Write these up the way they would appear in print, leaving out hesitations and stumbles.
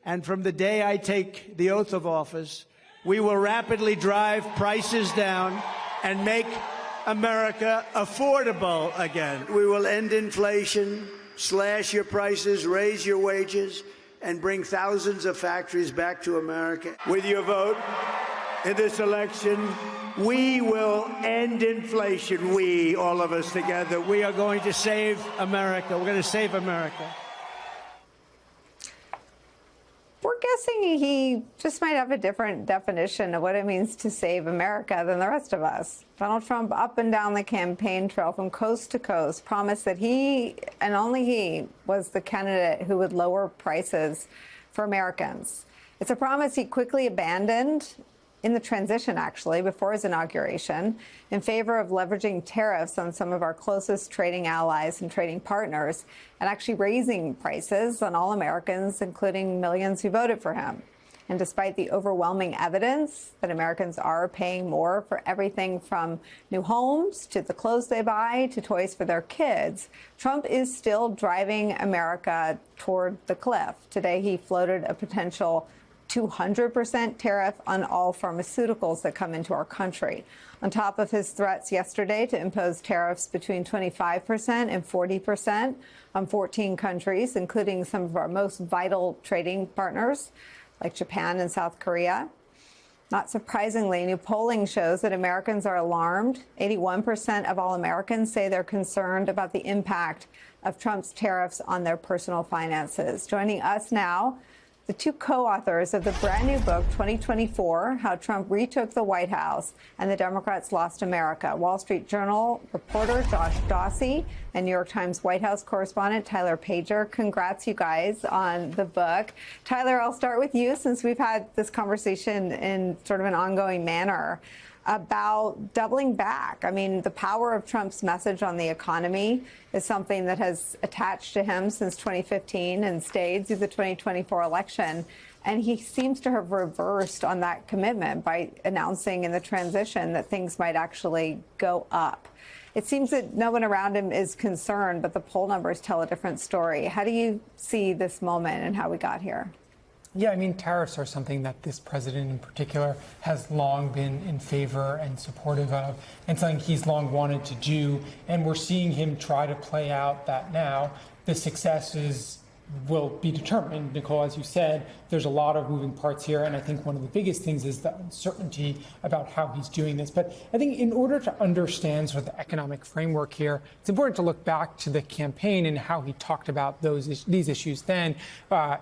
And from the day I take the oath of office, we will rapidly drive prices down and make America affordable again. We will end inflation, slash your prices, raise your wages, and bring thousands of factories back to America. With your vote in this election, we will end inflation. We, all of us together, we are going to save America. We're going to save America. We're guessing he just might have a different definition of what it means to save America than the rest of us. Donald Trump, up and down the campaign trail from coast to coast, promised that he, and only he, was the candidate who would lower prices for Americans. It's a promise he quickly abandoned in the transition, actually, before his inauguration, in favor of leveraging tariffs on some of our closest trading allies and trading partners, and actually raising prices on all Americans, including millions who voted for him. And despite the overwhelming evidence that Americans are paying more for everything from new homes to the clothes they buy to toys for their kids, Trump is still driving America toward the cliff. Today, he floated a potential 200% tariff on all pharmaceuticals that come into our country, on top of his threats yesterday to impose tariffs between 25% and 40% on 14 countries, including some of our most vital trading partners like Japan and South Korea. Not surprisingly, new polling shows that Americans are alarmed. 81% of all Americans say they're concerned about the impact of Trump's tariffs on their personal finances. Joining us now, the two co-authors of the brand new book, 2024, How Trump Retook the White House and the Democrats Lost America. Wall Street Journal reporter Josh Dawsey and New York Times White House correspondent Tyler Pager. Congrats, you guys, on the book. Tyler, I'll start with you since we've had this conversation in sort of an ongoing manner about doubling back. I mean, the power of Trump's message on the economy is something that has attached to him since 2015 and stayed through the 2024 election. And he seems to have reversed on that commitment by announcing in the transition that things might actually go up. It seems that no one around him is concerned, but the poll numbers tell a different story. How do you see this moment and how we got here? Yeah, I mean, tariffs are something that this president in particular has long been in favor and supportive of, and something he's long wanted to do. And we're seeing him try to play out that now. The success will be determined. Nicole, as you said, there's a lot of moving parts here. And I think one of the biggest things is the uncertainty about how he's doing this. But I think in order to understand sort of the economic framework here, it's important to look back to the campaign and how he talked about these issues then.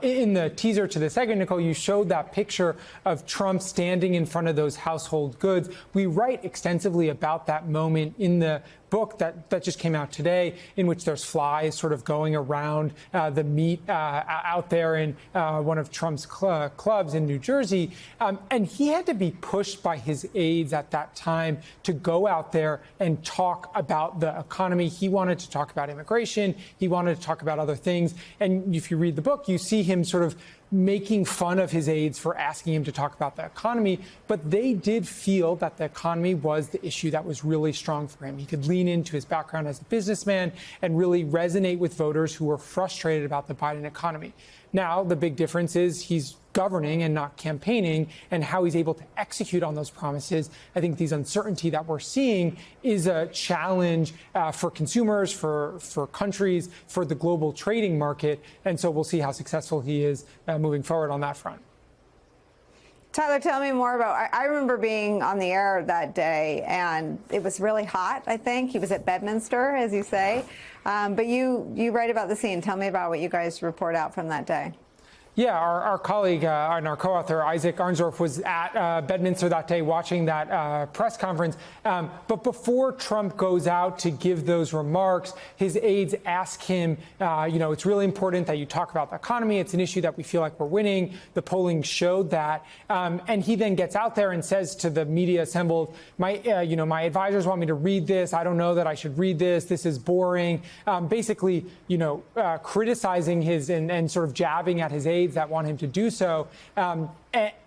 In the teaser to the segment, Nicole, you showed that picture of Trump standing in front of those household goods. We write extensively about that moment in the book that just came out today, in which there's flies sort of going around the meat out there in one of Trump's clubs in New Jersey. And he had to be pushed by his aides at that time to go out there and talk about the economy. He wanted to talk about immigration. He wanted to talk about other things. And if you read the book, you see him sort of making fun of his aides for asking him to talk about the economy, but they did feel that the economy was the issue that was really strong for him. He could lean into his background as a businessman and really resonate with voters who were frustrated about the Biden economy. Now, the big difference is he's governing and not campaigning, and how he's able to execute on those promises. I think these uncertainty that we're seeing is a challenge for consumers, for countries, for the global trading market. And so we'll see how successful he is moving forward on that front. Tyler, tell me more about, I remember being on the air that day, and it was really hot, I think. He was at Bedminster, as you say. But you write about the scene. Tell me about what you guys report out from that day. Yeah, our colleague and our co-author, Isaac Arnsdorf, was at Bedminster that day watching that press conference. But before Trump goes out to give those remarks, his aides ask him, it's really important that you talk about the economy. It's an issue that we feel like we're winning. The polling showed that. And he then gets out there and says to the media assembled, my advisors want me to read this. I don't know that I should read this. This is boring. Basically, criticizing his and sort of jabbing at his aides aides that want him to do so.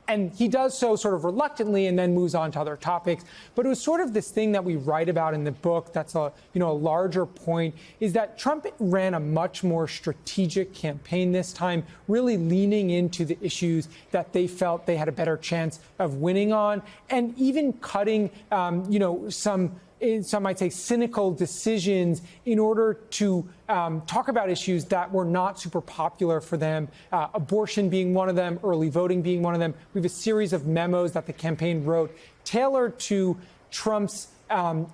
And he does so sort of reluctantly and then moves on to other topics. But it was sort of this thing that we write about in the book that's a larger point, is that Trump ran a much more strategic campaign this time, really leaning into the issues that they felt they had a better chance of winning on, and even cutting, some might say cynical decisions in order to talk about issues that were not super popular for them, abortion being one of them, early voting being one of them. We have a series of memos that the campaign wrote tailored to Trump's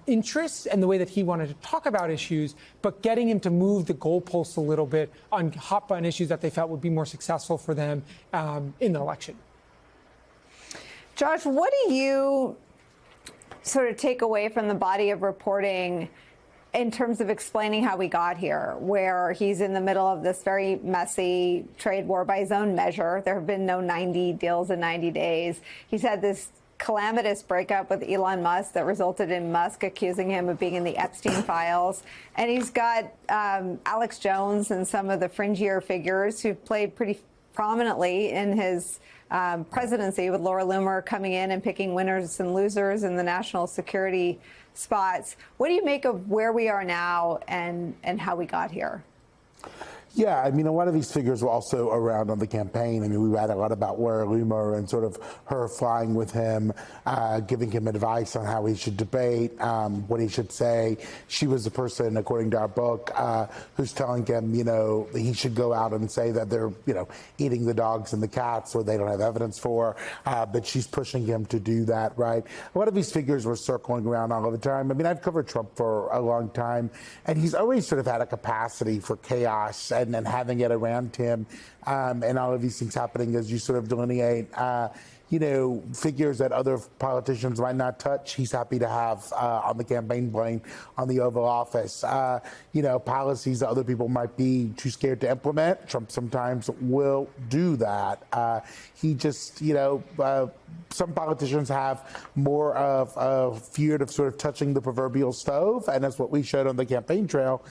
interests and the way that he wanted to talk about issues, but getting him to move the goalposts a little bit on hot button issues that they felt would be more successful for them in the election. Josh, what do you sort of take away from the body of reporting in terms of explaining how we got here, where he's in the middle of this very messy trade war by his own measure? There have been no 90 deals in 90 days. He's had this calamitous breakup with Elon Musk that resulted in Musk accusing him of being in the Epstein files. And he's got Alex Jones and some of the fringier figures who've played pretty prominently in his presidency, with Laura Loomer coming in and picking winners and losers in the national security spots. What do you make of where we are now and how we got here? Yeah, I mean, a lot of these figures were also around on the campaign. I mean, we read a lot about Laura Loomer and sort of her flying with him, giving him advice on how he should debate, what he should say. She was the person, according to our book, who's telling him, he should go out and say that they're, eating the dogs and the cats, or they don't have evidence for. But she's pushing him to do that, right? A lot of these figures were circling around all of the time. I mean, I've covered Trump for a long time, and he's always sort of had a capacity for chaos and having it around him, and all of these things happening as you sort of delineate, figures that other politicians might not touch. He's happy to have on the campaign plane, on the Oval Office. Policies that other people might be too scared to implement. Trump sometimes will do that. He just, some politicians have more of a fear of sort of touching the proverbial stove, and that's what we showed on the campaign trail.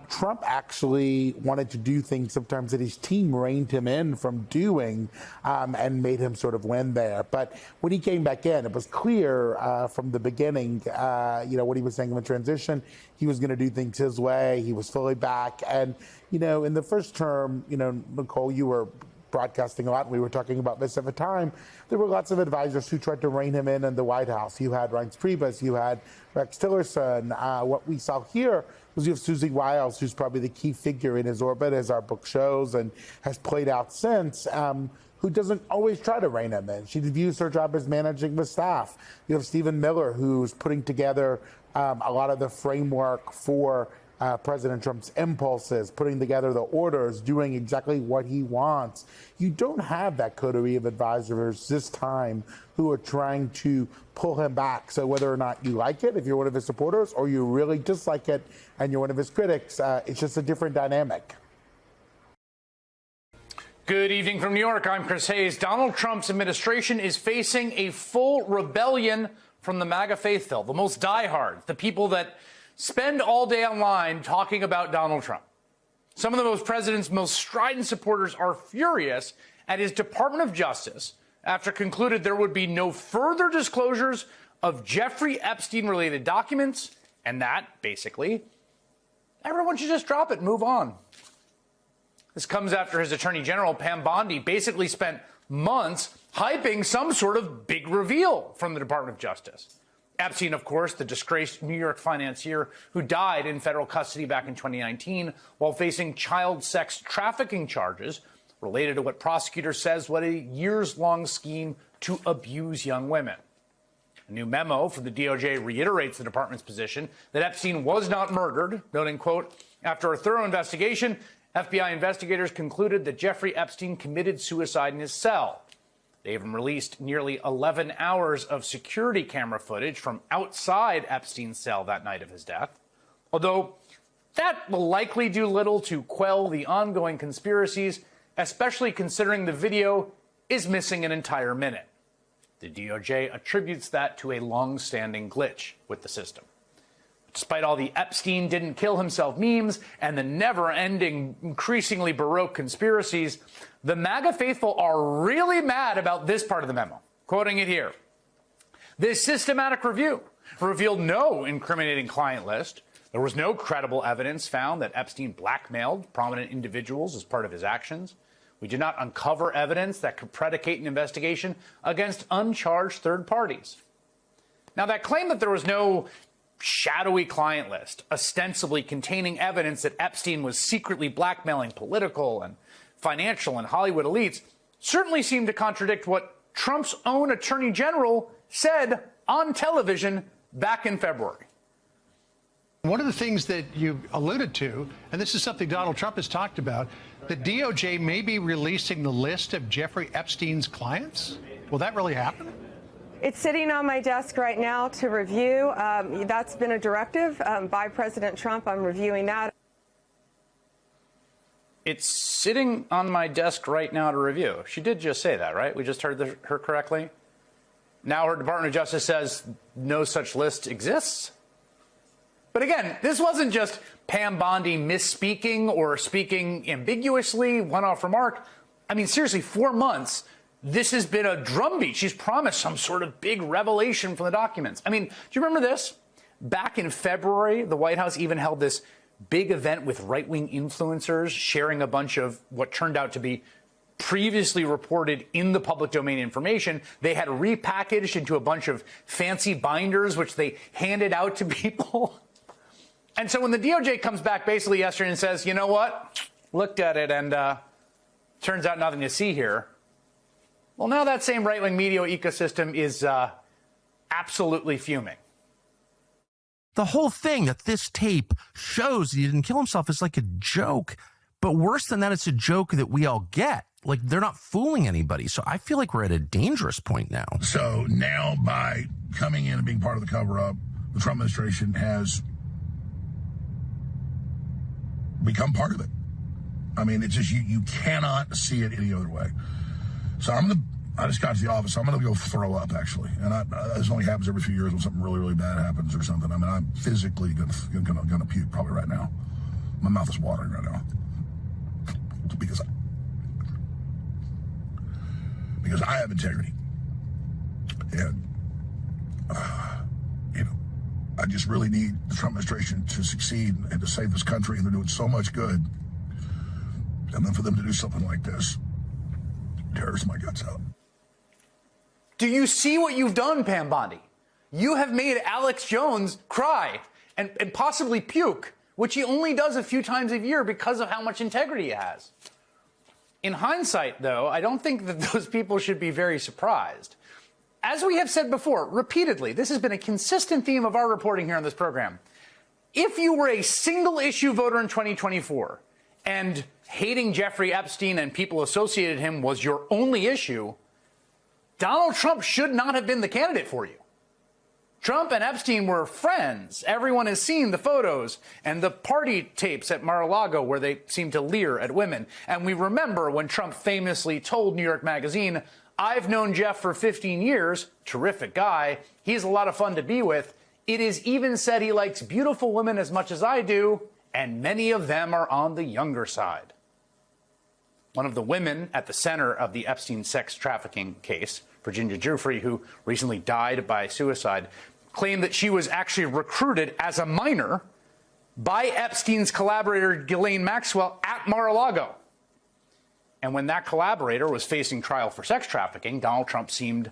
Trump actually wanted to do things sometimes that his team reined him in from doing, and made him sort of win there. But when he came back in, it was clear from the beginning, what he was saying in the transition, he was going to do things his way. He was fully back. And, in the first term, Nicole, you were broadcasting a lot, and we were talking about this at the time. There were lots of advisors who tried to rein him in the White House. You had Reince Priebus, you had Rex Tillerson. What we saw here was you have Susie Wiles, who's probably the key figure in his orbit, as our book shows, and has played out since, who doesn't always try to rein him in. She views her job as managing the staff. You have Stephen Miller, who's putting together a lot of the framework for President Trump's impulses, putting together the orders, doing exactly what he wants. You don't have that coterie of advisors this time who are trying to pull him back. So whether or not you like it, if you're one of his supporters, or you really dislike it and you're one of his critics, it's just a different dynamic. Good evening from New York. I'm Chris Hayes. Donald Trump's administration is facing a full rebellion from the MAGA faithful, the most diehard, the people that spend all day online talking about Donald Trump. Some of the president's most strident supporters are furious at his Department of Justice after concluded there would be no further disclosures of Jeffrey Epstein-related documents, and that, basically, everyone should just drop it and move on. This comes after his Attorney General, Pam Bondi, basically spent months hyping some sort of big reveal from the Department of Justice. Epstein, of course, the disgraced New York financier who died in federal custody back in 2019 while facing child sex trafficking charges related to what prosecutors says was a years-long scheme to abuse young women. A new memo from the DOJ reiterates the department's position that Epstein was not murdered, noting, quote, after a thorough investigation, FBI investigators concluded that Jeffrey Epstein committed suicide in his cell. They even released nearly 11 hours of security camera footage from outside Epstein's cell that night of his death. Although that will likely do little to quell the ongoing conspiracies, especially considering the video is missing an entire minute. The DOJ attributes that to a long-standing glitch with the system. Despite all the Epstein didn't kill himself memes and the never-ending, increasingly Baroque conspiracies, the MAGA faithful are really mad about this part of the memo. Quoting it here. This systematic review revealed no incriminating client list. There was no credible evidence found that Epstein blackmailed prominent individuals as part of his actions. We did not uncover evidence that could predicate an investigation against uncharged third parties. Now, that claim that there was no shadowy client list, ostensibly containing evidence that Epstein was secretly blackmailing political and financial and Hollywood elites, certainly seemed to contradict what Trump's own attorney general said on television back in February. One of the things that you alluded to, and this is something Donald Trump has talked about, the DOJ may be releasing the list of Jeffrey Epstein's clients. Will that really happen? It's sitting on my desk right now to review. That's been a directive by President Trump. I'm reviewing that. It's sitting on my desk right now to review. She did just say that, right? We just heard her correctly. Now her Department of Justice says no such list exists. But again, this wasn't just Pam Bondi misspeaking or speaking ambiguously, one-off remark. I mean, seriously, 4 months. This has been a drumbeat. She's promised some sort of big revelation from the documents. I mean, do you remember this? Back in February, the White House even held this big event with right-wing influencers sharing a bunch of what turned out to be previously reported in the public domain information. They had repackaged into a bunch of fancy binders, which they handed out to people. And so when the DOJ comes back basically yesterday and says, you know what, looked at it and turns out nothing to see here. Well, now that same right-wing media ecosystem is absolutely fuming. The whole thing that this tape shows he didn't kill himself is like a joke. But worse than that, it's a joke that we all get. Like, they're not fooling anybody. So I feel like we're at a dangerous point now. So now by coming in and being part of the cover-up, the Trump administration has become part of it. I mean, it's just you cannot see it any other way. So I just got to the office. I'm going to go throw up, actually. And this only happens every few years when something really, really bad happens or something. I mean, I'm physically going to puke probably right now. My mouth is watering right now. Because I have integrity. And, I just really need the Trump administration to succeed and to save this country. And they're doing so much good. And then for them to do something like this tears my guts out. Do you see what you've done, Pam Bondi? You have made Alex Jones cry and possibly puke, which he only does a few times a year because of how much integrity he has. In hindsight, though, I don't think that those people should be very surprised. As we have said before, repeatedly, this has been a consistent theme of our reporting here on this program. If you were a single-issue voter in 2024 and hating Jeffrey Epstein and people associated him was your only issue, Donald Trump should not have been the candidate for you. Trump and Epstein were friends. Everyone has seen the photos and the party tapes at Mar-a-Lago where they seem to leer at women. And we remember when Trump famously told New York Magazine, "I've known Jeff for 15 years, terrific guy. He's a lot of fun to be with. It is even said he likes beautiful women as much as I do, and many of them are on the younger side." One of the women at the center of the Epstein sex trafficking case, Virginia Giuffre, who recently died by suicide, claimed that she was actually recruited as a minor by Epstein's collaborator, Ghislaine Maxwell, at Mar-a-Lago. And when that collaborator was facing trial for sex trafficking, Donald Trump seemed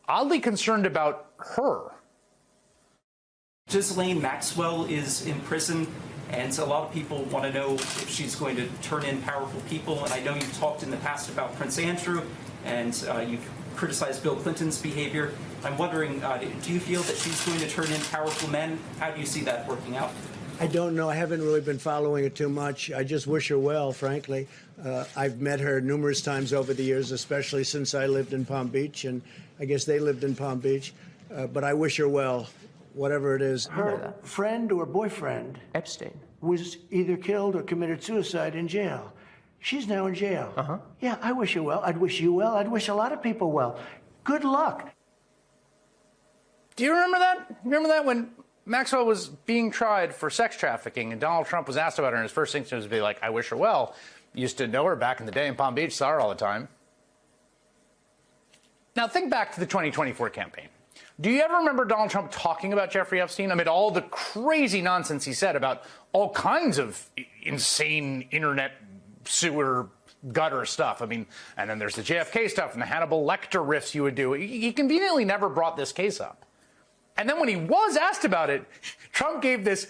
oddly concerned about her. Ghislaine Maxwell is in prison, and so a lot of people want to know if she's going to turn in powerful people. And I know you've talked in the past about Prince Andrew, and you've criticized Bill Clinton's behavior. I'm wondering, do you feel that she's going to turn in powerful men? How do you see that working out? I don't know. I haven't really been following it too much. I just wish her well, frankly. I've met her numerous times over the years, especially since I lived in Palm Beach, and I guess they lived in Palm Beach. But I wish her well, whatever it is. Her friend or boyfriend, Epstein, was either killed or committed suicide in jail. She's now in jail. Yeah, I wish her well. I'd wish you well. I'd wish a lot of people well. Good luck. Do you remember that? Remember that when Maxwell was being tried for sex trafficking, and Donald Trump was asked about her, and his first instinct was to be like, I wish her well. Used to know her back in the day in Palm Beach, saw her all the time. Now, think back to the 2024 campaign. Do you ever remember Donald Trump talking about Jeffrey Epstein amid all the crazy nonsense he said about all kinds of insane internet sewer gutter stuff? I mean, and then there's the JFK stuff and the Hannibal Lecter riffs you would do. He conveniently never brought this case up. And then when he was asked about it, Trump gave this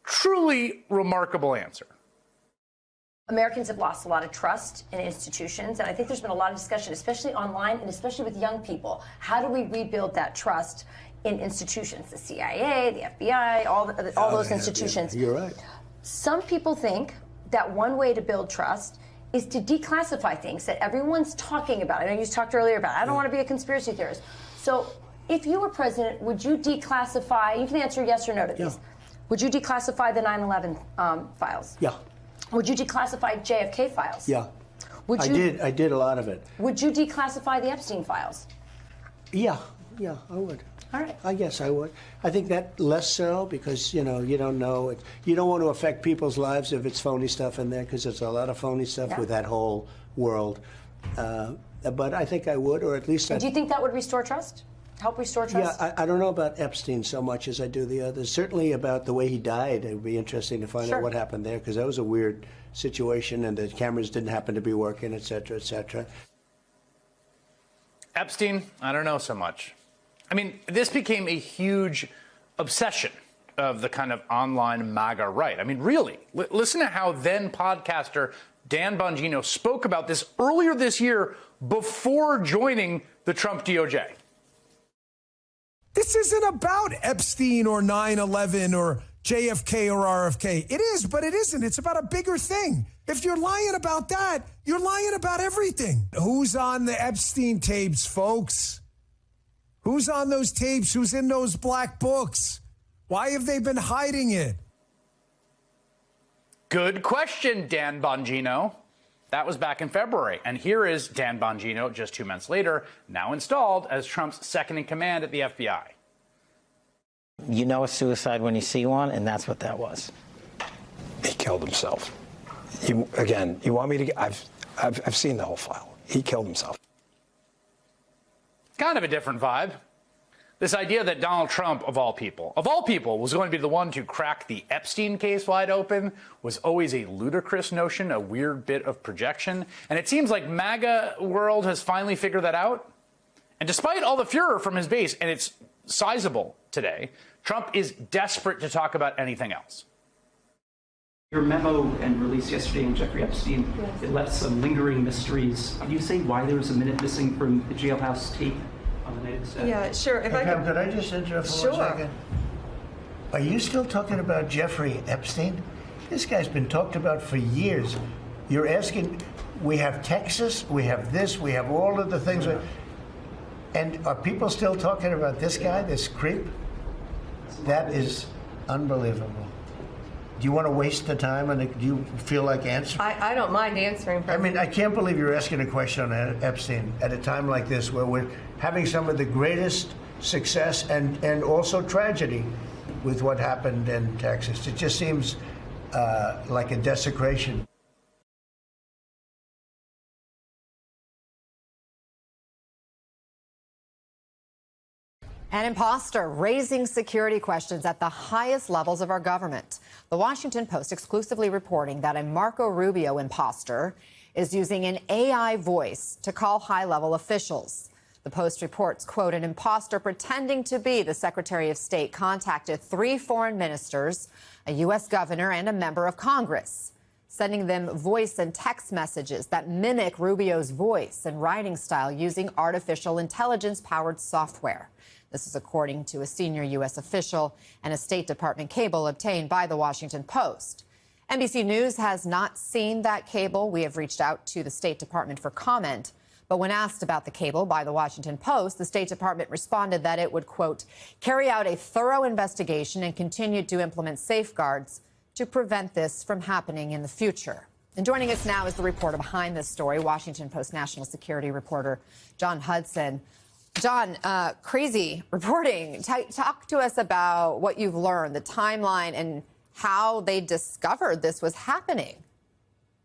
truly remarkable answer. Americans have lost a lot of trust in institutions, and I think there's been a lot of discussion, especially online and especially with young people. How do we rebuild that trust in institutions? The CIA, the FBI, all those institutions. You're right. Some people think that one way to build trust is to declassify things that everyone's talking about. I know you talked earlier about it. I don't want to be a conspiracy theorist. So if you were president, would you declassify, you can answer yes or no to these. Would you declassify the 9/11 files? Yeah. Would you declassify JFK files? Yeah. Would you, I did a lot of it. Would you declassify the Epstein files? Yeah, I would. All right. I guess I would. I think that less so because, you don't know. You don't want to affect people's lives if it's phony stuff in there because there's a lot of phony stuff with that whole world. But I think I would, or at least Do you think that would restore trust? Help restore trust? Yeah, I don't know about Epstein so much as I do the others. Certainly about the way he died. It would be interesting to find out what happened there because that was a weird situation and the cameras didn't happen to be working, et cetera, et cetera. Epstein, I don't know so much. I mean, this became a huge obsession of the kind of online MAGA right. I mean, really, listen to how then podcaster Dan Bongino spoke about this earlier this year before joining the Trump DOJ. This isn't about Epstein or 9/11 or JFK or RFK. It is, but it isn't. It's about a bigger thing. If you're lying about that, you're lying about everything. Who's on the Epstein tapes, folks? Who's on those tapes? Who's in those black books? Why have they been hiding it? Good question, Dan Bongino. That was back in February. And here is Dan Bongino just 2 months later, now installed as Trump's second in command at the FBI. You know a suicide when you see one, and that's what that was. He killed himself. You want me to get, I've seen the whole file. He killed himself. Kind of a different vibe. This idea that Donald Trump, of all people, was going to be the one to crack the Epstein case wide open was always a ludicrous notion, a weird bit of projection. And it seems like MAGA world has finally figured that out. And despite all the furor from his base, and it's sizable today, Trump is desperate to talk about anything else. Your memo and release yesterday on Jeffrey Epstein, it left some lingering mysteries. Can you say why there was a minute missing from the jailhouse tape on the night of the set? Yeah, sure. Hey, Pam, could I just interrupt for 1 second? Are you still talking about Jeffrey Epstein? This guy's been talked about for years. You're asking, we have Texas, we have this, we have all of the things. And are people still talking about this guy, this creep? That is unbelievable. Do you want to waste the time and do you feel like answering? I don't mind answering. I mean, I can't believe you're asking a question on Epstein at a time like this where we're having some of the greatest success and also tragedy with what happened in Texas. It just seems like a desecration. An imposter raising security questions at the highest levels of our government. The Washington Post exclusively reporting that a Marco Rubio imposter is using an AI voice to call high-level officials. The Post reports, quote, an imposter pretending to be the Secretary of State contacted 3 foreign ministers, a U.S. governor, and a member of Congress, sending them voice and text messages that mimic Rubio's voice and writing style using artificial intelligence-powered software. This is according to a senior U.S. official and a State Department cable obtained by the Washington Post. NBC News has not seen that cable. We have reached out to the State Department for comment. But when asked about the cable by the Washington Post, the State Department responded that it would, quote, carry out a thorough investigation and continue to implement safeguards to prevent this from happening in the future. And joining us now is the reporter behind this story, Washington Post national security reporter John Hudson. John, crazy reporting. Talk to us about what you've learned, the timeline, and how they discovered this was happening.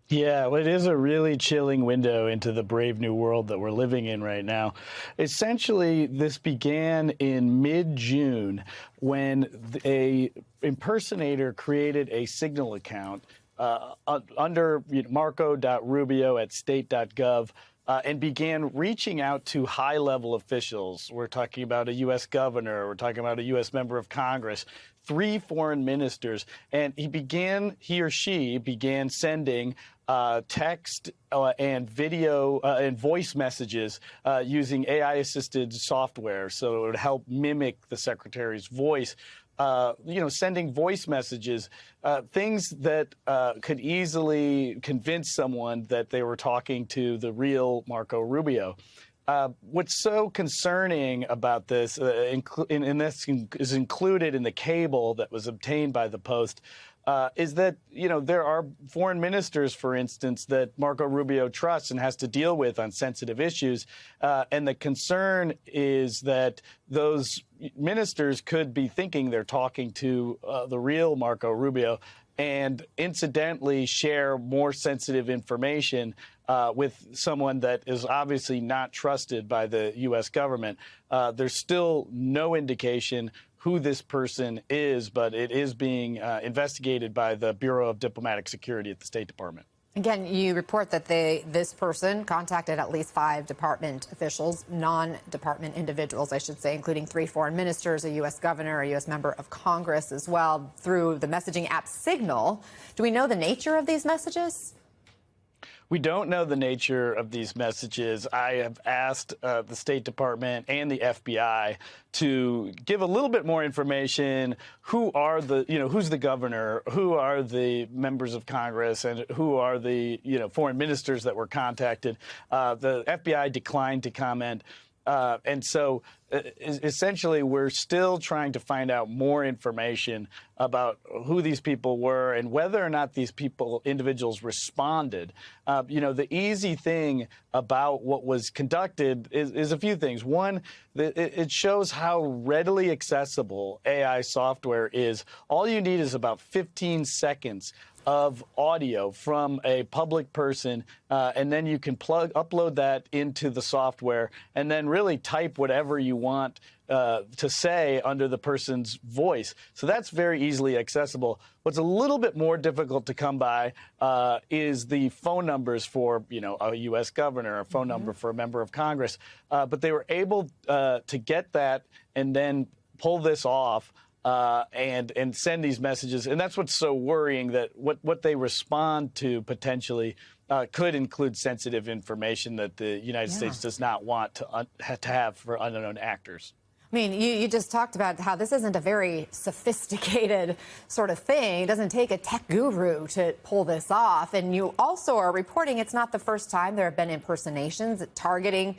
Yeah, well, it is a really chilling window into the brave new world that we're living in right now. Essentially, this began in mid-June when a impersonator created a Signal account under marco.rubio@state.gov and began reaching out to high-level officials. We're talking about a U.S. governor. We're talking about a U.S. member of Congress, 3 foreign ministers. And he or she began sending text and video and voice messages using AI-assisted software, so it would help mimic the secretary's voice. Sending voice messages, things that could easily convince someone that they were talking to the real Marco Rubio. What's so concerning about this, and this is included in the cable that was obtained by the Post, is that, there are foreign ministers, for instance, that Marco Rubio trusts and has to deal with on sensitive issues. And the concern is that those ministers could be thinking they're talking to the real Marco Rubio and incidentally share more sensitive information with someone that is obviously not trusted by the U.S. government. There's still no indication who this person is, but it is being investigated by the Bureau of Diplomatic Security at the State Department. Again, you report that this person contacted at least 5 department officials, non-department individuals, I should say, including 3 foreign ministers, a U.S. governor, a U.S. member of Congress as well, through the messaging app Signal. Do we know the nature of these messages? We don't know the nature of these messages. I have asked the State Department and the FBI to give a little bit more information. Who are who's the governor? Who are the members of Congress? And who are the, foreign ministers that were contacted? The FBI declined to comment. And so essentially, we're still trying to find out more information about who these people were and whether or not these individuals responded. The easy thing about what was conducted is a few things. One, it shows how readily accessible AI software is. All you need is about 15 seconds of audio from a public person, and then you can upload that into the software and then really type whatever you want to say under the person's voice. So that's very easily accessible. What's a little bit more difficult to come by is the phone numbers for, a U.S. governor, a phone number for a member of Congress. But they were able to get that and then pull this off. And send these messages. And that's what's so worrying, that what they respond to potentially could include sensitive information that the United States does not want to have for unknown actors. I mean, you just talked about how this isn't a very sophisticated sort of thing. It doesn't take a tech guru to pull this off. And you also are reporting it's not the first time there have been impersonations targeting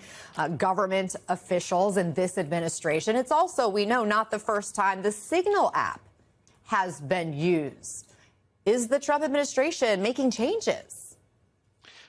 government officials in this administration. It's also, we know, not the first time the Signal app has been used. Is the Trump administration making changes?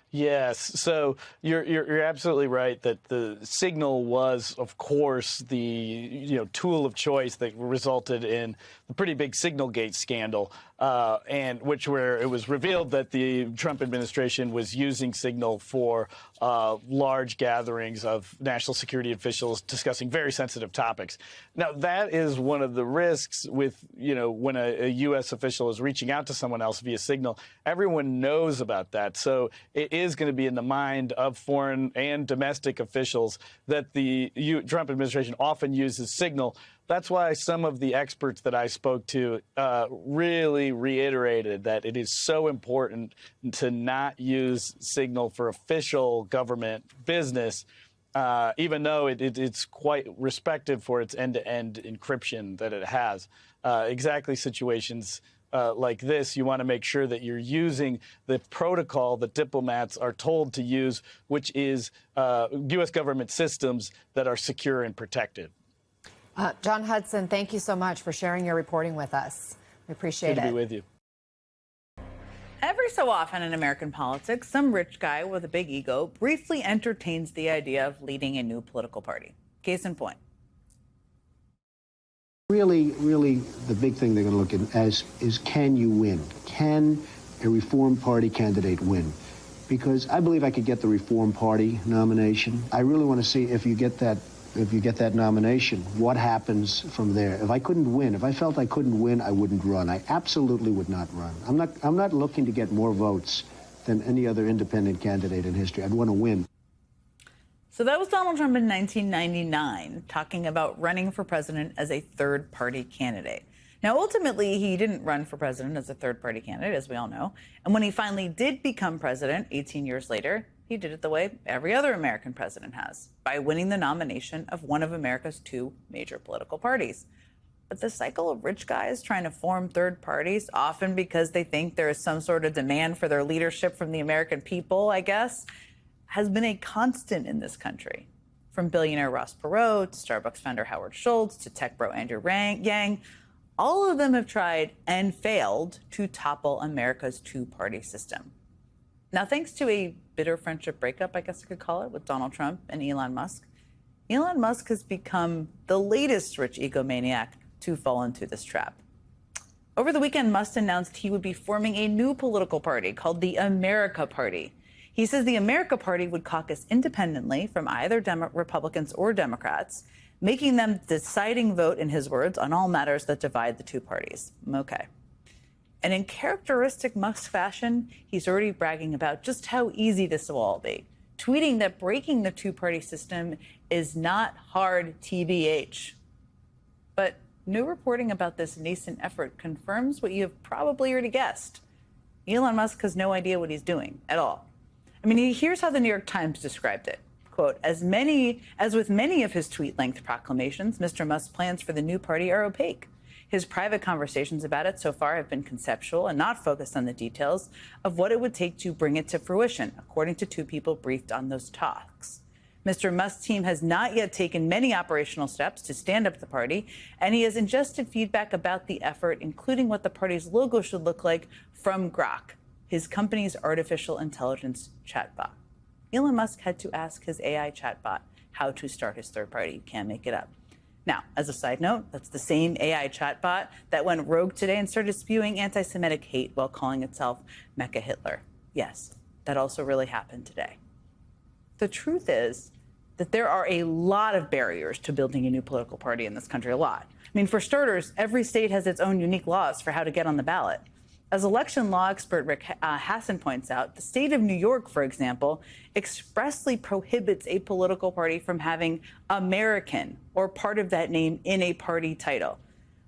Yes, so you're absolutely right that the Signal was, of course, the tool of choice that resulted in the pretty big Signalgate scandal, and where it was revealed that the Trump administration was using Signal for large gatherings of national security officials discussing very sensitive topics. Now, that is one of the risks with, when a U.S. official is reaching out to someone else via Signal. Everyone knows about that. So it is going to be in the mind of foreign and domestic officials that the Trump administration often uses Signal. That's why some of the experts that I spoke to really reiterated that it is so important to not use Signal for official government business, even though it's quite respected for its end-to-end encryption that it has. Exactly situations like this, you want to make sure that you're using the protocol that diplomats are told to use, which is U.S. government systems that are secure and protected. John Hudson, thank you so much for sharing your reporting with us. We appreciate it. Good to be with you. Every so often in American politics, some rich guy with a big ego briefly entertains the idea of leading a new political party. Case in point. Really, the big thing they're going to look at is can you win? Can a Reform Party candidate win? Because I believe I could get the Reform Party nomination. I really want to see if you get that nomination, what happens from there. If I couldn't win, if I felt I couldn't win, I wouldn't run. I absolutely would not run. I'm not looking to get more votes than any other independent candidate in history. I'd want to win. So that was Donald Trump in 1999 talking about running for president as a third-party candidate. Now, ultimately, he didn't run for president as a third-party candidate, as we all know. And when he finally did become president 18 years later, he did it the way every other American president has, by winning the nomination of one of America's two major political parties. But the cycle of rich guys trying to form third parties, often because they think there is some sort of demand for their leadership from the American people, I guess, has been a constant in this country. From billionaire Ross Perot to Starbucks founder Howard Schultz to tech bro Andrew Yang, all of them have tried and failed to topple America's two-party system. Now, thanks to a bitter friendship breakup, I guess I could call it, with Donald Trump and Elon Musk has become the latest rich egomaniac to fall into this trap. Over the weekend, Musk announced he would be forming a new political party called the America Party. He says the America Party would caucus independently from either Republicans or Democrats, making them the deciding vote, in his words, on all matters that divide the two parties. Okay. And in characteristic Musk fashion, he's already bragging about just how easy this will all be, tweeting that breaking the two-party system is not hard, TBH. But new reporting about this nascent effort confirms what you have probably already guessed. Elon Musk has no idea what he's doing at all. I mean, here's how the New York Times described it. Quote, as with many of his tweet-length proclamations, Mr. Musk's plans for the new party are opaque. His private conversations about it so far have been conceptual and not focused on the details of what it would take to bring it to fruition, according to two people briefed on those talks. Mr. Musk's team has not yet taken many operational steps to stand up the party, and he has ingested feedback about the effort, including what the party's logo should look like, from Grok, his company's artificial intelligence chatbot. Elon Musk had to ask his AI chatbot how to start his third party. You can't make it up. Now, as a side note, that's the same AI chatbot that went rogue today and started spewing anti-Semitic hate while calling itself Mecha Hitler. Yes, that also really happened today. The truth is that there are a lot of barriers to building a new political party in this country, a lot. I mean, for starters, every state has its own unique laws for how to get on the ballot. As election law expert Rick Hasson points out, the state of New York, for example, expressly prohibits a political party from having American or part of that name in a party title,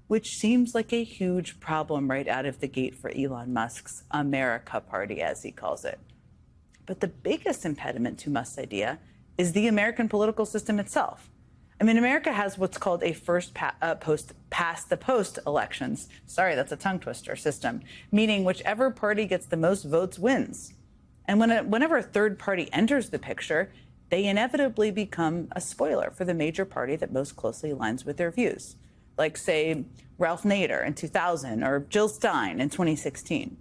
which seems like a huge problem right out of the gate for Elon Musk's America Party, as he calls it. But the biggest impediment to Musk's idea is the American political system itself. I mean, America has what's called a past the post elections. Sorry, that's a tongue twister system, meaning whichever party gets the most votes wins. And whenever a third party enters the picture, they inevitably become a spoiler for the major party that most closely aligns with their views, like, say, Ralph Nader in 2000 or Jill Stein in 2016.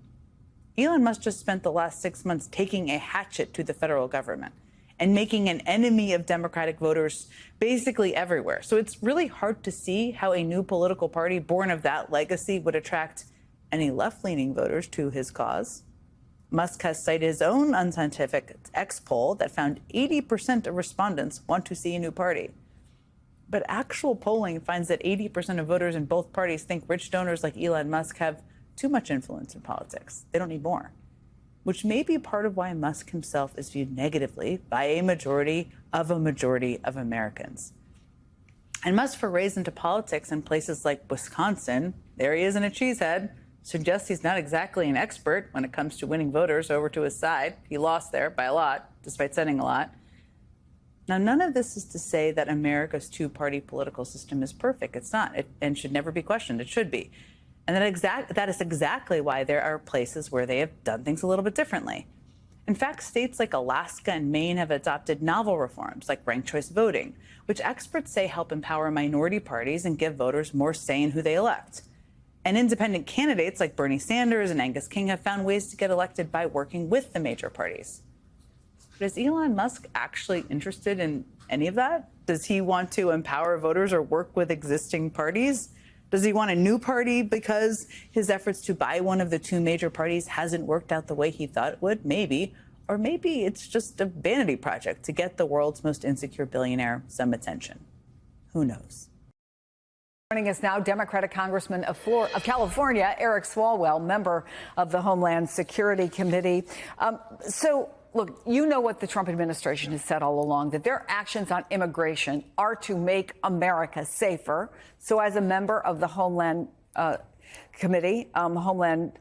Elon Musk just spent the last 6 months taking a hatchet to the federal government and making an enemy of Democratic voters basically everywhere. So it's really hard to see how a new political party born of that legacy would attract any left-leaning voters to his cause. Musk has cited his own unscientific X poll that found 80% of respondents want to see a new party. But actual polling finds that 80% of voters in both parties think rich donors like Elon Musk have too much influence in politics. They don't need more, which may be part of why Musk himself is viewed negatively by a majority of Americans. And Musk's forays into politics in places like Wisconsin, there he is in a cheesehead, suggests he's not exactly an expert when it comes to winning voters over to his side. He lost there by a lot, despite setting a lot. Now, none of this is to say that America's two-party political system is perfect. It's not, and should never be questioned. It should be. And that is exactly why there are places where they have done things a little bit differently. In fact, states like Alaska and Maine have adopted novel reforms like ranked choice voting, which experts say help empower minority parties and give voters more say in who they elect. And independent candidates like Bernie Sanders and Angus King have found ways to get elected by working with the major parties. But is Elon Musk actually interested in any of that? Does he want to empower voters or work with existing parties? Does he want a new party because his efforts to buy one of the two major parties hasn't worked out the way he thought it would? Maybe. Or maybe it's just a vanity project to get the world's most insecure billionaire some attention. Who knows? Joining us now, Democratic Congressman of California, Eric Swalwell, member of the Homeland Security Committee. Look, you know what the Trump administration has said all along, that their actions on immigration are to make America safer. So as a member of the Homeland Committee, Homeland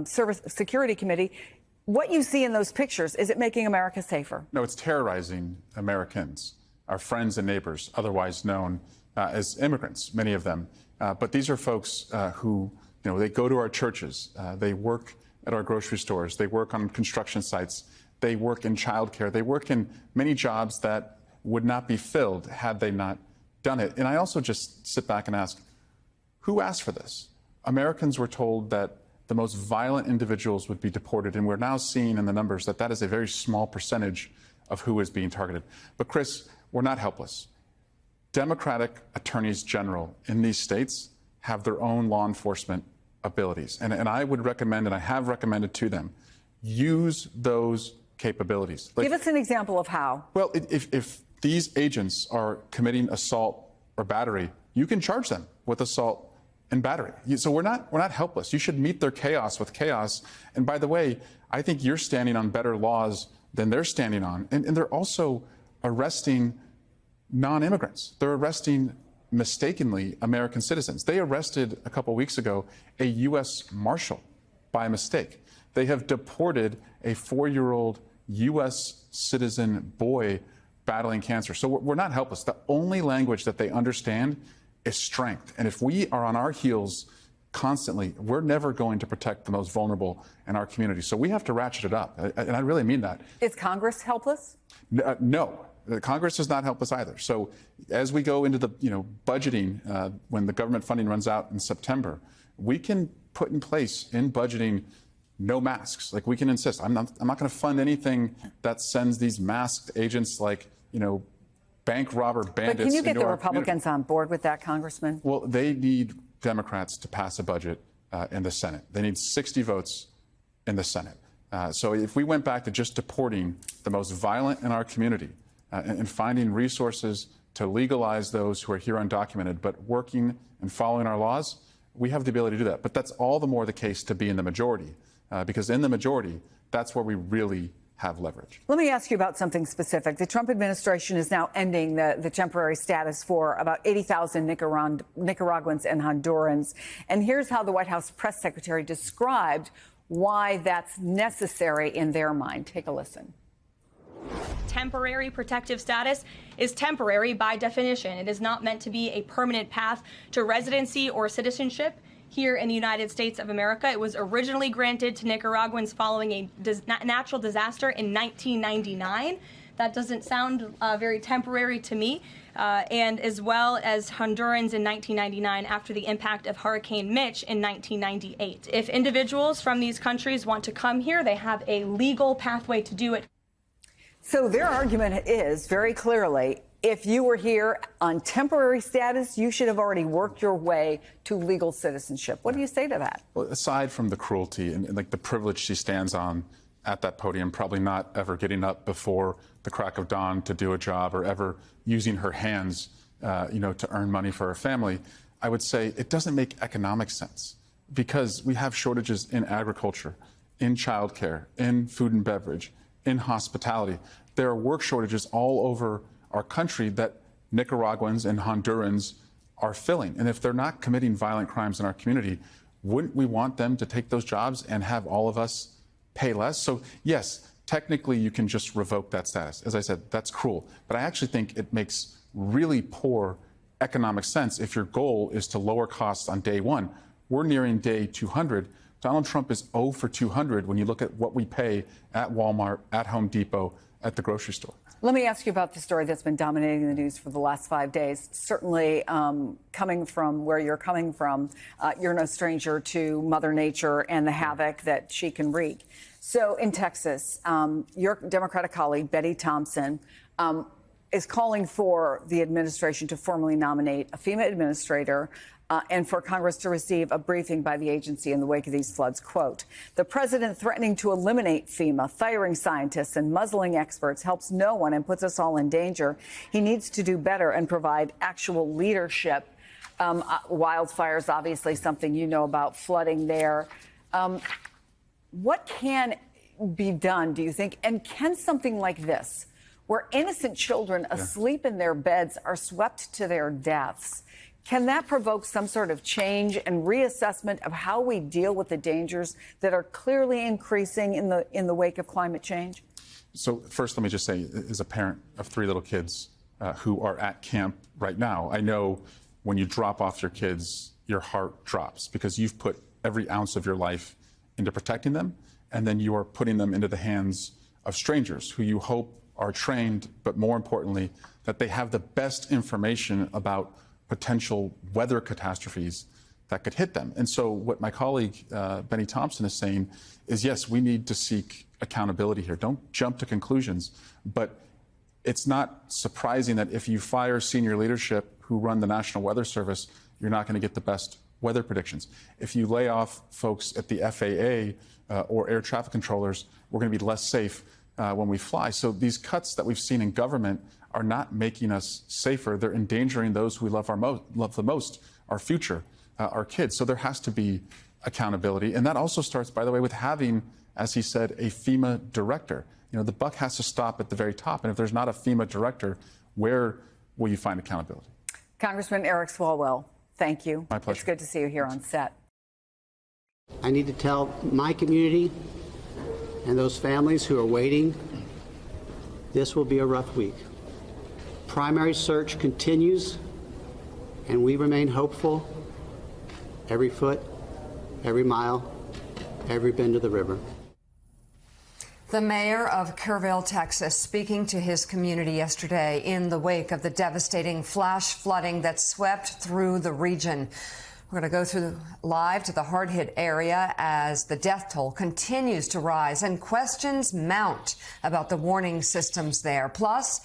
Security Committee, what you see in those pictures, is it making America safer? No, it's terrorizing Americans, our friends and neighbors, otherwise known as immigrants, many of them. But these are folks who, they go to our churches, they work at our grocery stores, they work on construction sites, they work in childcare, they work in many jobs that would not be filled had they not done it. And I also just sit back and ask, who asked for this? Americans were told that the most violent individuals would be deported, and we're now seeing in the numbers that that is a very small percentage of who is being targeted. But Chris, we're not helpless. Democratic attorneys general in these states have their own law enforcement abilities. And I would recommend, and I have recommended to them, use those capabilities. Give us an example of how. Well, if these agents are committing assault or battery, you can charge them with assault and battery. So we're not helpless. You should meet their chaos with chaos. And by the way, I think you're standing on better laws than they're standing on. And they're also arresting non-immigrants. They're arresting mistakenly American citizens. They arrested a couple weeks ago a U.S. Marshal by mistake. They have deported a 4-year-old U.S. citizen boy battling cancer. So we're not helpless. The only language that they understand is strength. And if we are on our heels constantly, we're never going to protect the most vulnerable in our community. So we have to ratchet it up. And I really mean that. Is Congress helpless? No. Congress does not help us either. So as we go into the budgeting, when the government funding runs out in September, we can put in place in budgeting no masks. Like we can insist. I'm not going to fund anything that sends these masked agents like bank robber bandits. But can you get into the our Republicans on board with that, Congressman? Well, they need Democrats to pass a budget in the Senate. They need 60 votes in the Senate. So if we went back to just deporting the most violent in our community and finding resources to legalize those who are here undocumented, but working and following our laws, we have the ability to do that. But that's all the more the case to be in the majority, because in the majority, that's where we really have leverage. Let me ask you about something specific. The Trump administration is now ending the temporary status for about 80,000 Nicaraguans and Hondurans. And here's how the White House press secretary described why that's necessary in their mind. Take a listen. Temporary protective status is temporary by definition. It is not meant to be a permanent path to residency or citizenship here in the United States of America. It was originally granted to Nicaraguans following a natural disaster in 1999. That doesn't sound very temporary to me. And as well as Hondurans in 1999 after the impact of Hurricane Mitch in 1998. If individuals from these countries want to come here, they have a legal pathway to do it. So their argument is very clearly, if you were here on temporary status, you should have already worked your way to legal citizenship. What do you say to that? Well, aside from the cruelty and like the privilege she stands on at that podium, probably not ever getting up before the crack of dawn to do a job or ever using her hands, to earn money for her family, I would say it doesn't make economic sense because we have shortages in agriculture, in childcare, in food and beverage, in hospitality. There are work shortages all over our country that Nicaraguans and Hondurans are filling. And if they're not committing violent crimes in our community, wouldn't we want them to take those jobs and have all of us pay less? So yes, technically you can just revoke that status. As I said, that's cruel. But I actually think it makes really poor economic sense if your goal is to lower costs on day one. We're nearing day 200. Donald Trump is 0 for 200 when you look at what we pay at Walmart, at Home Depot, at the grocery store. Let me ask you about the story that's been dominating the news for the last 5 days. Certainly, coming from where you're coming from, you're no stranger to Mother Nature and the havoc that she can wreak. So in Texas, your Democratic colleague, Betty Thompson, is calling for the administration to formally nominate a FEMA administrator and for Congress to receive a briefing by the agency in the wake of these floods. Quote, the president threatening to eliminate FEMA, firing scientists and muzzling experts helps no one and puts us all in danger. He needs to do better and provide actual leadership. Wildfires, obviously something you know about, flooding there. What can be done, do you think? And can something like this, where innocent children asleep in their beds are swept to their deaths, can that provoke some sort of change and reassessment of how we deal with the dangers that are clearly increasing in the wake of climate change? So first, let me just say, as a parent of 3 little kids who are at camp right now, I know when you drop off your kids, your heart drops because you've put every ounce of your life into protecting them, and then you are putting them into the hands of strangers who you hope are trained, but more importantly, that they have the best information about potential weather catastrophes that could hit them. And so what my colleague, Benny Thompson, is saying is, yes, we need to seek accountability here. Don't jump to conclusions. But it's not surprising that if you fire senior leadership who run the National Weather Service, you're not going to get the best weather predictions. If you lay off folks at the FAA or air traffic controllers, we're going to be less safe when we fly. So these cuts that we've seen in government are not making us safer. They're endangering those who we love the most, our future, our kids. So there has to be accountability. And that also starts, by the way, with having, as he said, a FEMA director. You know, the buck has to stop at the very top. And if there's not a FEMA director, where will you find accountability? Congressman Eric Swalwell, thank you. My pleasure. It's good to see you here on set. I need to tell my community and those families who are waiting, this will be a rough week. Primary search continues, and we remain hopeful every foot, every mile, every bend of the river. The mayor of Kerrville, Texas, speaking to his community yesterday in the wake of the devastating flash flooding that swept through the region. We're going to go live to the hard-hit area as the death toll continues to rise and questions mount about the warning systems there. Plus,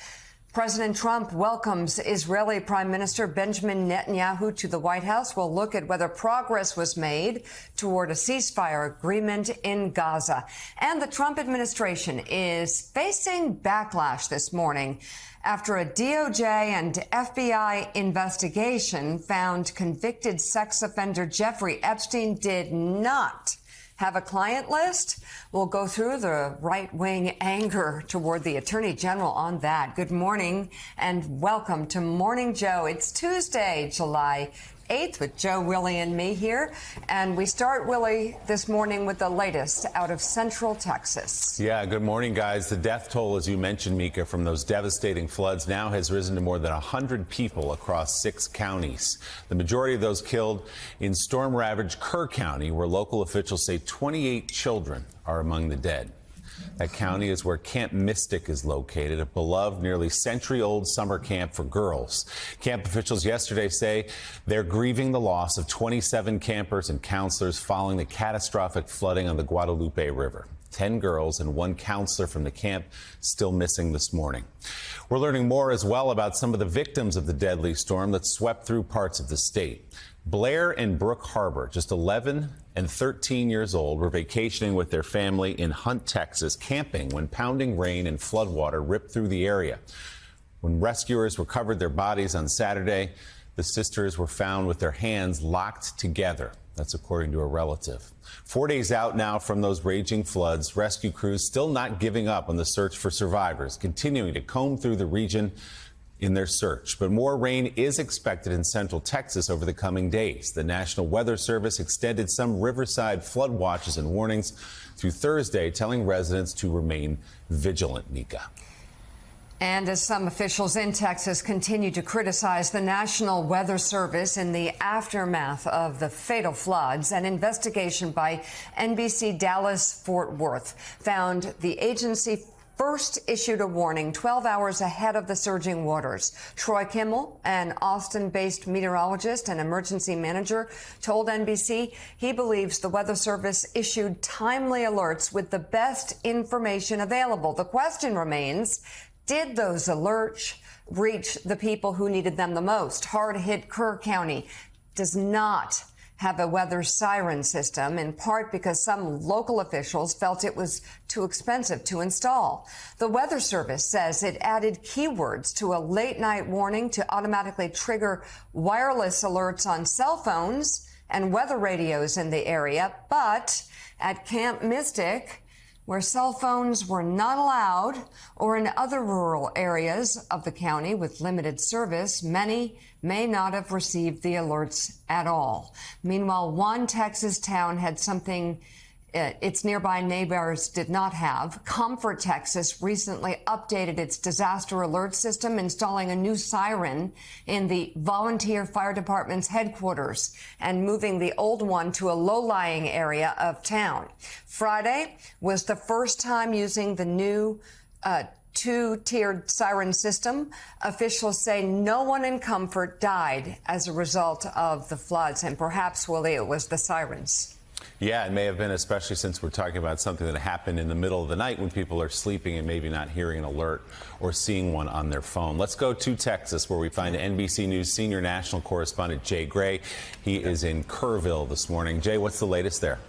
President Trump welcomes Israeli Prime Minister Benjamin Netanyahu to the White House. We'll look at whether progress was made toward a ceasefire agreement in Gaza. And the Trump administration is facing backlash this morning after a DOJ and FBI investigation found convicted sex offender Jeffrey Epstein did not have a client list. We'll go through the right-wing anger toward the Attorney General on that. Good morning and welcome to Morning Joe. It's Tuesday, July 8th with Joe, Willie, and me here. And we start, Willie, this morning with the latest out of Central Texas. Yeah, good morning, guys. The death toll, as you mentioned, Mika, from those devastating floods now has risen to more than 100 people across 6 counties. The majority of those killed in storm-ravaged Kerr County, where local officials say 28 children are among the dead. That county is where Camp Mystic is located, a beloved, nearly century-old summer camp for girls. Camp officials yesterday say they're grieving the loss of 27 campers and counselors following the catastrophic flooding on the Guadalupe River. 10 girls and 1 counselor from the camp still missing this morning. We're learning more as well about some of the victims of the deadly storm that swept through parts of the state. Blair and Brooke Harbor, just 11 and 13 years old, were vacationing with their family in Hunt, Texas, camping when pounding rain and floodwater ripped through the area. When rescuers recovered their bodies on Saturday, the sisters were found with their hands locked together. That's according to a relative. 4 days out now from those raging floods, rescue crews still not giving up on the search for survivors, continuing to comb through the region in their search. But more rain is expected in central Texas over the coming days. The National Weather Service extended some riverside flood watches and warnings through Thursday, telling residents to remain vigilant, Mika. And as some officials in Texas continue to criticize the National Weather Service in the aftermath of the fatal floods, an investigation by NBC Dallas Fort Worth found the agency first issued a warning 12 hours ahead of the surging waters. Troy Kimmel, an Austin-based meteorologist and emergency manager, told NBC he believes the Weather Service issued timely alerts with the best information available. The question remains, did those alerts reach the people who needed them the most? Hard-hit Kerr County does not have a weather siren system, in part because some local officials felt it was too expensive to install. The Weather Service says it added keywords to a late-night warning to automatically trigger wireless alerts on cell phones and weather radios in the area. But at Camp Mystic, where cell phones were not allowed, or in other rural areas of the county with limited service, many may not have received the alerts at all. Meanwhile, one Texas town had something its nearby neighbors did not have. Comfort, Texas recently updated its disaster alert system, installing a new siren in the volunteer fire department's headquarters and moving the old one to a low-lying area of town. Friday was the first time using the new two-tiered siren system. Officials say no one in Comfort died as a result of the floods, and perhaps, Willie, it was the sirens. Yeah, it may have been, especially since we're talking about something that happened in the middle of the night when people are sleeping and maybe not hearing an alert or seeing one on their phone. Let's go to Texas, where we find NBC News senior national correspondent Jay Gray. He is in Kerrville this morning. Jay, what's the latest there?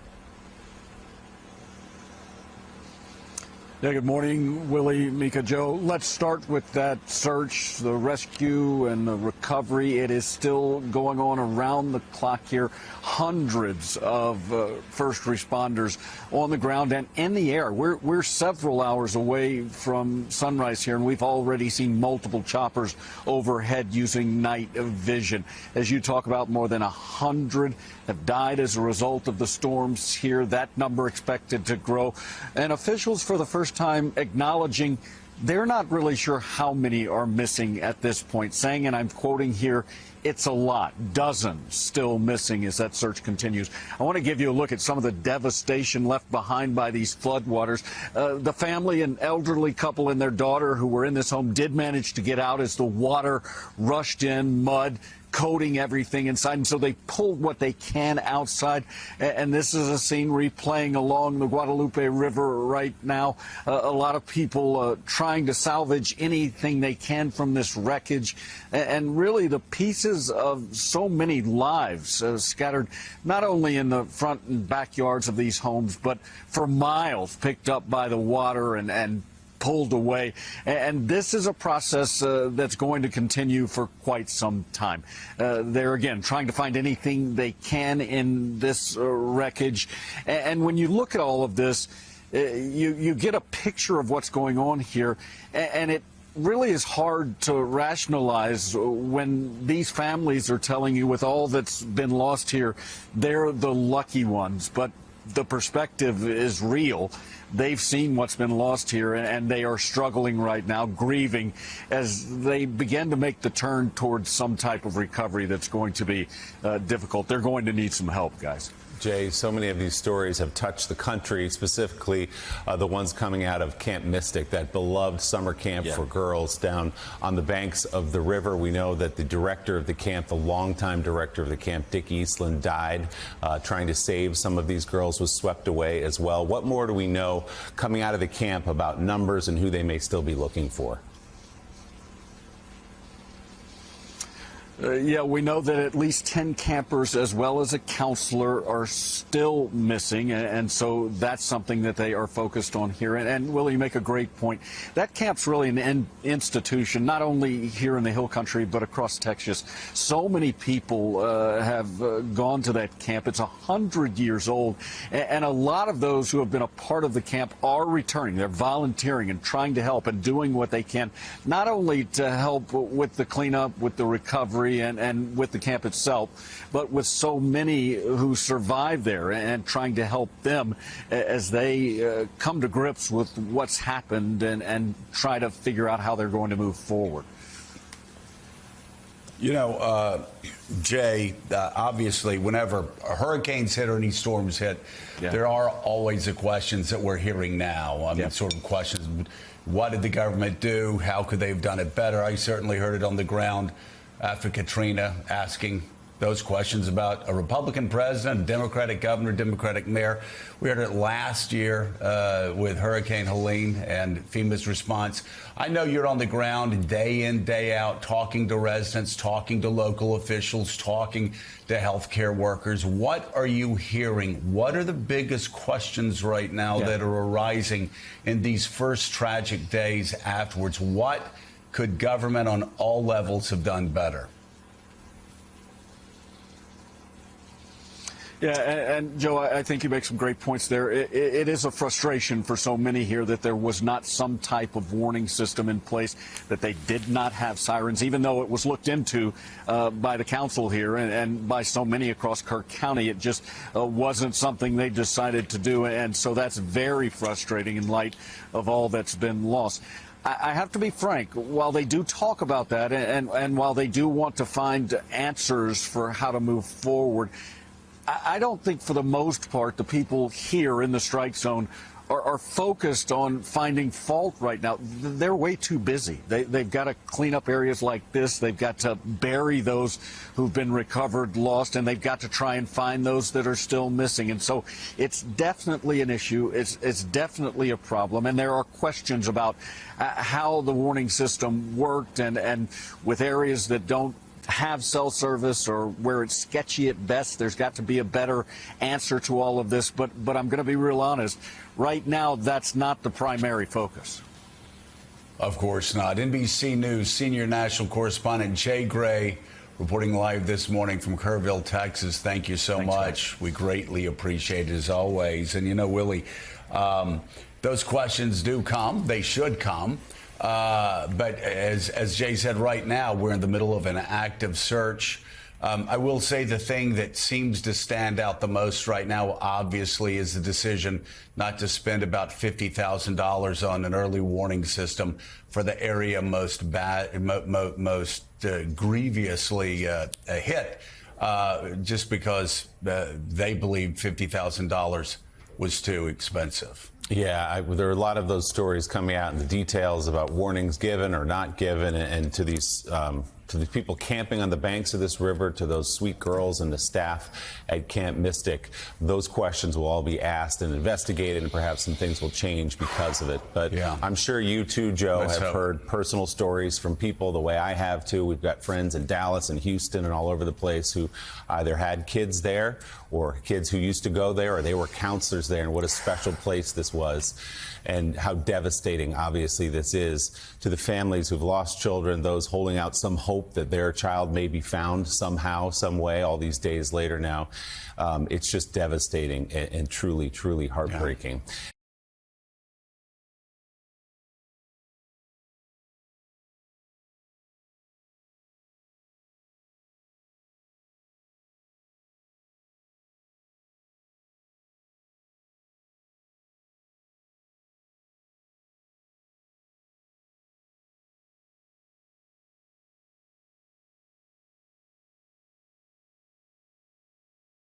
Yeah, good morning, Willie, Mika, Joe. Let's start with that search, the rescue and the recovery. It is still going on around the clock here. Hundreds of first responders on the ground and in the air. We're several hours away from sunrise here, and we've already seen multiple choppers overhead using night vision. As you talk about, more than 100 have died as a result of the storms here. That number expected to grow. And officials for the first time acknowledging they're not really sure how many are missing at this point, saying, and I'm quoting here, it's a lot, dozens still missing as that search continues. I want to give you a look at some of the devastation left behind by these floodwaters. The family, an elderly couple and their daughter who were in this home, did manage to get out as the water rushed in, mud coating everything inside, and so they pulled what they can outside. And this is a scene replaying along the Guadalupe River right now. A lot of people trying to salvage anything they can from this wreckage, and really the pieces of so many lives scattered not only in the front and backyards of these homes, but for miles picked up by the water and pulled away. And this is a process that's going to continue for quite some time. They're, again, trying to find anything they can in this wreckage. And when you look at all of this, you get a picture of what's going on here. And it really is hard to rationalize when these families are telling you, with all that's been lost here, they're the lucky ones. But the perspective is real. They've seen what's been lost here, and they are struggling right now, grieving as they begin to make the turn towards some type of recovery that's going to be difficult. They're going to need some help, guys. Jay, so many of these stories have touched the country, specifically the ones coming out of Camp Mystic, that beloved summer camp for girls down on the banks of the river. We know that the director of the camp, the longtime director of the camp, Dick Eastland, died trying to save some of these girls, was swept away as well. What more do we know coming out of the camp about numbers and who they may still be looking for? Yeah, we know that at least 10 campers as well as a counselor are still missing, and so that's something that they are focused on here. And Willie, you make a great point. That camp's really an institution, not only here in the Hill Country, but across Texas. So many people have gone to that camp. It's 100 years old, and a lot of those who have been a part of the camp are returning. They're volunteering and trying to help and doing what they can, not only to help with the cleanup, with the recovery, and with the camp itself, but with so many who survive there and trying to help them as they come to grips with what's happened and try to figure out how they're going to move forward. You know, Jay, obviously, whenever hurricanes hit or any storms hit, there are always the questions that we're hearing now. I mean, sort of questions. What did the government do? How could they have done it better? I certainly heard it on the ground after Katrina, asking those questions about a Republican president, a Democratic governor, Democratic mayor. We heard it last year with Hurricane Helene and FEMA's response. I know you're on the ground day in, day out, talking to residents, talking to local officials, talking to healthcare workers. What are you hearing? What are the biggest questions right now that are arising in these first tragic days afterwards? What could government on all levels have done better? Yeah, and Joe, I think you make some great points there. It is a frustration for so many here that there was not some type of warning system in place, that they did not have sirens, even though it was looked into by the council here and by so many across Kirk County. It just wasn't something they decided to do, and so that's very frustrating in light of all that's been lost. I have to be frank, while they do talk about that and while they do want to find answers for how to move forward, I don't think for the most part the people here in the strike zone are focused on finding fault right now. They're way too busy. They've got to clean up areas like this. They've got to bury those who've been recovered, lost, and they've got to try and find those that are still missing. And so it's definitely an issue. It's definitely a problem. And there are questions about how the warning system worked and with areas that don't have cell service or where it's sketchy at best. There's got to be a better answer to all of this. But I'm going to be real honest. Right now, that's not the primary focus. Of course not. NBC News senior national correspondent Jay Gray reporting live this morning from Kerrville, Texas. Thank you so much. Man. We greatly appreciate it as always. And you know, Willie, those questions do come. They should come. But as Jay said, right now, we're in the middle of an active search. I will say the thing that seems to stand out the most right now, obviously, is the decision not to spend about $50,000 on an early warning system for the area most grievously hit, just because they believed $50,000 was too expensive. Yeah, there are a lot of those stories coming out in the details about warnings given or not given, and to these people camping on the banks of this river, to those sweet girls and the staff at Camp Mystic. Those questions will all be asked and investigated, and perhaps some things will change because of it. But I'm sure you too, Joe, have heard personal stories from people the way I have too. We've got friends in Dallas and Houston and all over the place who either had kids there or kids who used to go there, or they were counselors there, and what a special place this was, and how devastating, obviously, this is to the families who've lost children, those holding out some hope that their child may be found somehow, some way, all these days later now. It's just devastating and truly, truly heartbreaking.